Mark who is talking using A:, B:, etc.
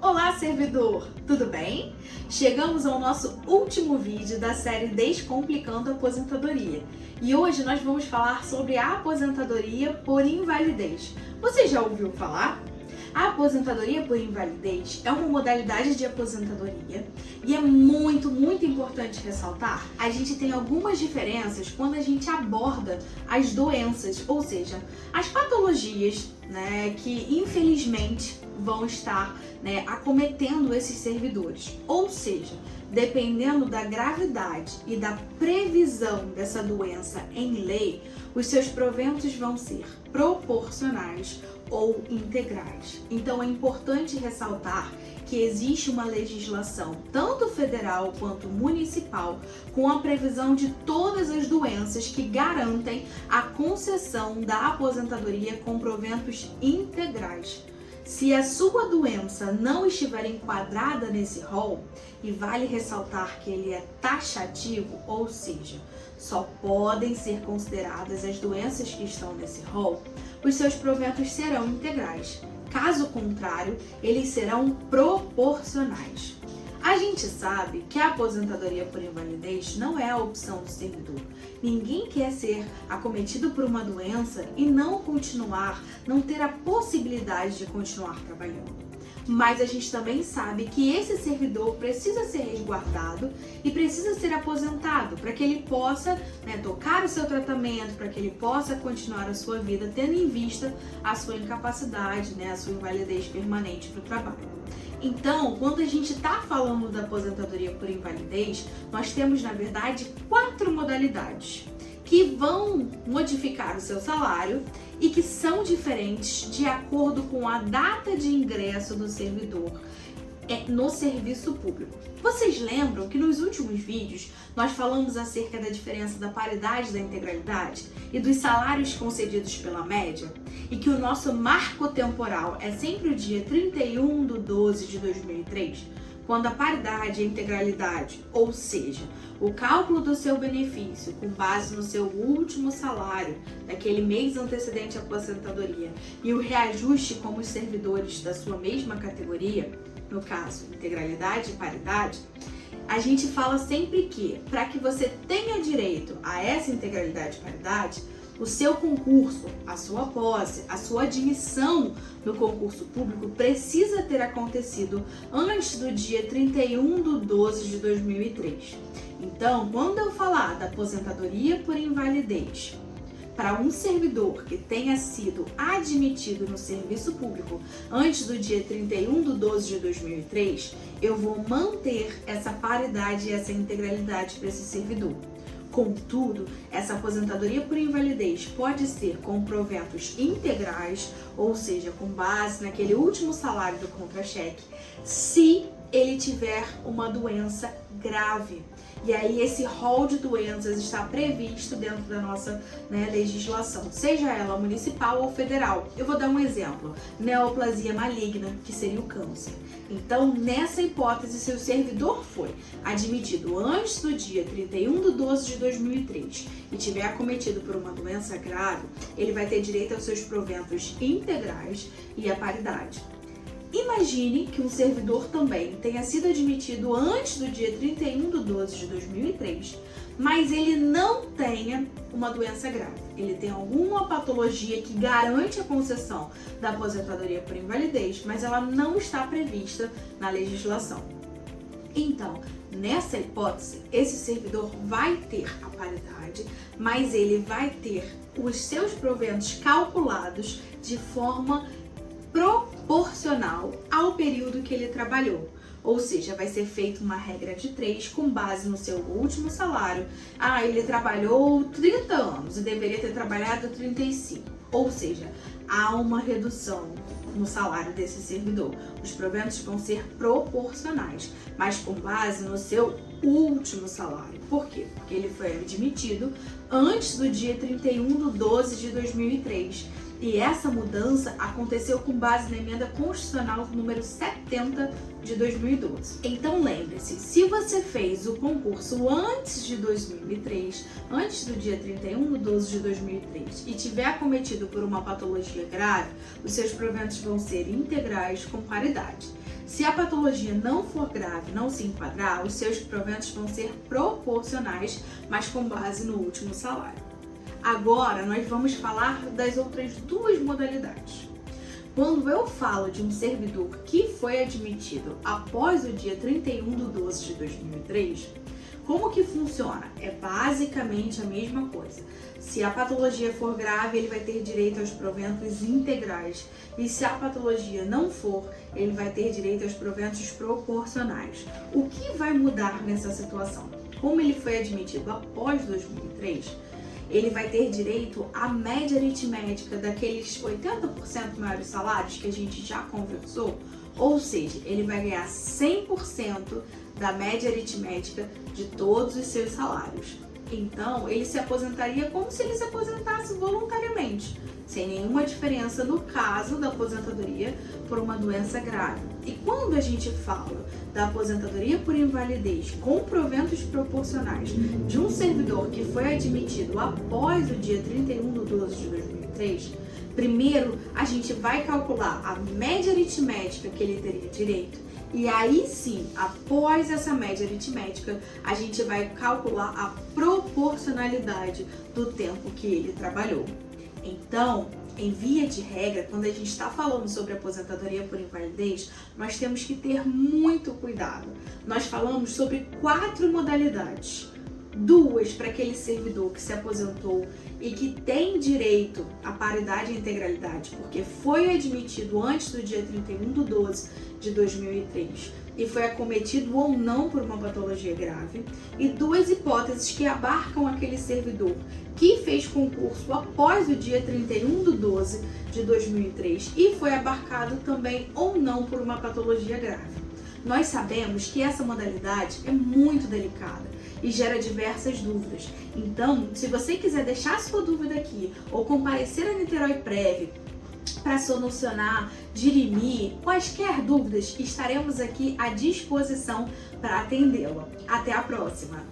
A: Olá, servidor! Tudo bem? Chegamos ao nosso último vídeo da série Descomplicando a Aposentadoria. E hoje nós vamos falar sobre a aposentadoria por invalidez. Você já ouviu falar? A aposentadoria por invalidez é uma modalidade de aposentadoria e é muito importante ressaltar. A gente tem algumas diferenças quando a gente aborda as doenças, ou seja, as patologias, que infelizmente vão estar acometendo esses servidores. Ou seja, dependendo da gravidade e da previsão dessa doença em lei, os seus proventos vão ser proporcionais ou integrais. Então é importante ressaltar que existe uma legislação, tanto federal quanto municipal, com a previsão de todas as doenças que garantem a concessão da aposentadoria com proventos integrais. Se a sua doença não estiver enquadrada nesse rol, e vale ressaltar que ele é taxativo, ou seja, só podem ser consideradas as doenças que estão nesse rol, os seus proventos serão integrais. Caso contrário, eles serão proporcionais. A gente sabe que a aposentadoria por invalidez não é a opção do servidor. Ninguém quer ser acometido por uma doença e não ter a possibilidade de continuar trabalhando. Mas a gente também sabe que esse servidor precisa ser resguardado e precisa ser aposentado para que ele possa tocar o seu tratamento, para que ele possa continuar a sua vida, tendo em vista a sua incapacidade, a sua invalidez permanente para o trabalho. Então, quando a gente está falando da aposentadoria por invalidez, nós temos, na verdade, 4 modalidades que vão modificar o seu salário e que são diferentes de acordo com a data de ingresso do servidor no serviço público. Vocês lembram que nos últimos vídeos nós falamos acerca da diferença da paridade e da integralidade e dos salários concedidos pela média? E que o nosso marco temporal é sempre o dia 31/12/2003, quando a paridade e a integralidade, ou seja, o cálculo do seu benefício com base no seu último salário daquele mês antecedente à aposentadoria e o reajuste como os servidores da sua mesma categoria, no caso, integralidade e paridade, a gente fala sempre que, para que você tenha direito a essa integralidade e paridade, o seu concurso, a sua posse, a sua admissão no concurso público precisa ter acontecido antes do dia 31/12/2003. Então, quando eu falar da aposentadoria por invalidez para um servidor que tenha sido admitido no serviço público antes do dia 31/12/2003, eu vou manter essa paridade e essa integralidade para esse servidor. Contudo, essa aposentadoria por invalidez pode ser com proventos integrais, ou seja, com base naquele último salário do contra-cheque, se ele tiver uma doença grave. E aí esse rol de doenças está previsto dentro da nossa legislação, seja ela municipal ou federal. Eu vou dar um exemplo: neoplasia maligna, que seria o câncer. Então, nessa hipótese, se o servidor foi admitido antes do dia 31/12/2003 e tiver acometido por uma doença grave, ele vai ter direito aos seus proventos integrais e à paridade. Imagine que um servidor também tenha sido admitido antes do dia 31/12/2003, mas ele não tenha uma doença grave. Ele tem alguma patologia que garante a concessão da aposentadoria por invalidez, mas ela não está prevista na legislação. Então, nessa hipótese, esse servidor vai ter a paridade, mas ele vai ter os seus proventos calculados de forma proporcional ao período que ele trabalhou. Ou seja, vai ser feita uma regra de 3 com base no seu último salário. Ele trabalhou 30 anos e deveria ter trabalhado 35. Ou seja, há uma redução no salário desse servidor. Os proventos vão ser proporcionais, mas com base no seu último salário. Por quê? Porque ele foi admitido antes do dia 31/12/2003. E essa mudança aconteceu com base na emenda constitucional número 70 de 2012. Então lembre-se, se você fez o concurso antes de 2003, antes do dia 31/12/2003 e tiver acometido por uma patologia grave, os seus proventos vão ser integrais com paridade. Se a patologia não for grave, não se enquadrar, os seus proventos vão ser proporcionais, mas com base no último salário. Agora nós vamos falar das outras duas modalidades. Quando eu falo de um servidor que foi admitido após o dia 31/12/2003, como que funciona? É basicamente a mesma coisa. Se a patologia for grave, ele vai ter direito aos proventos integrais. E se a patologia não for, ele vai ter direito aos proventos proporcionais. O que vai mudar nessa situação? Como ele foi admitido após 2003, ele vai ter direito à média aritmética daqueles 80% maiores salários que a gente já conversou, ou seja, ele vai ganhar 100% da média aritmética de todos os seus salários. Então, ele se aposentaria como se ele se aposentasse voluntariamente, sem nenhuma diferença no caso da aposentadoria por uma doença grave. E quando a gente fala da aposentadoria por invalidez com proventos proporcionais de um servidor que foi admitido após o dia 31/12/2003, primeiro a gente vai calcular a média aritmética que ele teria direito. E aí sim, após essa média aritmética, a gente vai calcular a proporcionalidade do tempo que ele trabalhou. Então, em via de regra, quando a gente está falando sobre aposentadoria por invalidez, nós temos que ter muito cuidado. Nós falamos sobre 4 modalidades. 2 para aquele servidor que se aposentou e que tem direito à paridade e integralidade, porque foi admitido antes do dia 31/12/2003 e foi acometido ou não por uma patologia grave, e 2 hipóteses que abarcam aquele servidor que fez concurso após o dia 31/12/2003 e foi abarcado também ou não por uma patologia grave. Nós sabemos que essa modalidade é muito delicada e gera diversas dúvidas. Então, se você quiser deixar sua dúvida aqui ou comparecer a Niterói Prev para solucionar, dirimir quaisquer dúvidas, estaremos aqui à disposição para atendê-la. Até a próxima!